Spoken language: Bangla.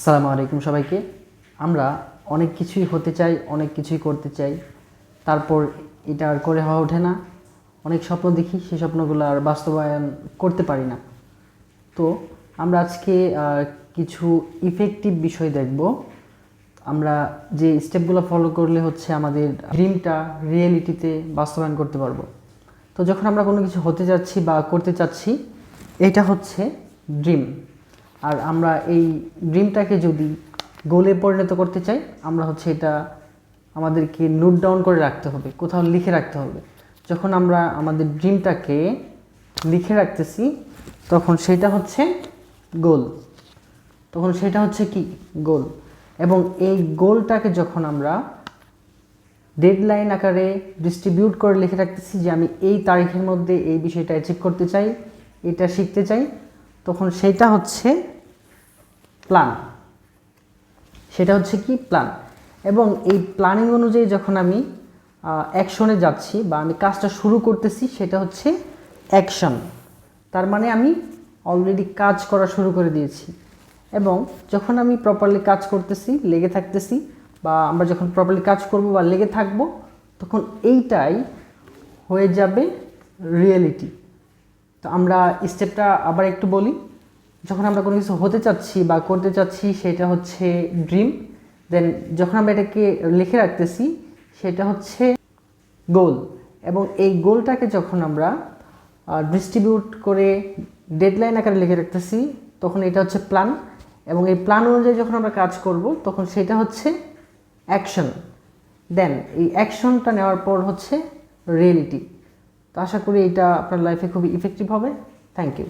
আসসালামু আলাইকুম সবাইকে। আমরা অনেক কিছুই হতে চাই, অনেক কিছুই করতে চাই, তারপর এটা আর করে হওয়া ওঠে না। অনেক স্বপ্ন দেখি, সেই স্বপ্নগুলো আর বাস্তবায়ন করতে পারি না। তো আমরা আজকে কিছু ইফেক্টিভ বিষয় দেখব। আমরা যে স্টেপগুলো ফলো করলে হচ্ছে আমাদের ড্রিমটা রিয়েলিটিতে বাস্তবায়ন করতে পারবো। তো যখন আমরা কোনো কিছু হতে যাচ্ছি বা করতে চাচ্ছি, এটা হচ্ছে ড্রিম। আর আমরা এই ড্রিমটাকে যদি গোলে পরিণত করতে চাই, আমরা হচ্ছে এটা আমাদেরকে নোট ডাউন করে রাখতে হবে, কোথাও লিখে রাখতে হবে। যখন আমরা আমাদের ড্রিমটাকে লিখে রাখতেছি, তখন সেটা হচ্ছে গোল। তখন সেটা হচ্ছে কি গোল। এবং এই গোলটাকে যখন আমরা ডেডলাইন আকারে ডিস্ট্রিবিউট করে লিখে রাখতেছি যে আমি এই তারিখের মধ্যে এই বিষয়টা অ্যাচিভ করতে চাই, এটা শিখতে চাই, তখন সেটা হচ্ছে প্ল্যান। সেটা হচ্ছে কি প্ল্যান। এবং এই প্ল্যানিং অনুযায়ী যখন আমি অ্যাকশনে যাচ্ছি বা আমি কাজটা শুরু করতেছি, সেটা হচ্ছে অ্যাকশন। তার মানে আমি অলরেডি কাজ করা শুরু করে দিয়েছি। এবং যখন আমি প্রপারলি কাজ করতেছি, লেগে থাকতেছি, বা আমরা যখন প্রপারলি কাজ করব বা লেগে থাকবো, তখন এইটাই হয়ে যাবে রিয়েলিটি। তো আমরা স্টেপটা আবার একটু বলি। যখন আমরা কোনো কিছু হতে চাচ্ছি বা করতে চাচ্ছি, সেটা হচ্ছে ড্রিম। দেন যখন আমরা এটাকে লিখে রাখতেছি, সেটা হচ্ছে গোল। এবং এই গোলটাকে যখন আমরা ডিস্ট্রিবিউট করে ডেডলাইন আকারে লিখে রাখতেছি, তখন এটা হচ্ছে প্ল্যান। এবং এই প্ল্যান অনুযায়ী যখন আমরা কাজ করব, তখন সেটা হচ্ছে অ্যাকশন। দেন এই অ্যাকশনটা নেওয়ার পর হচ্ছে রিয়েলিটি। তো আশা করি এটা আপনার লাইফে খুবই ইফেক্টিভ হবে। Thank you.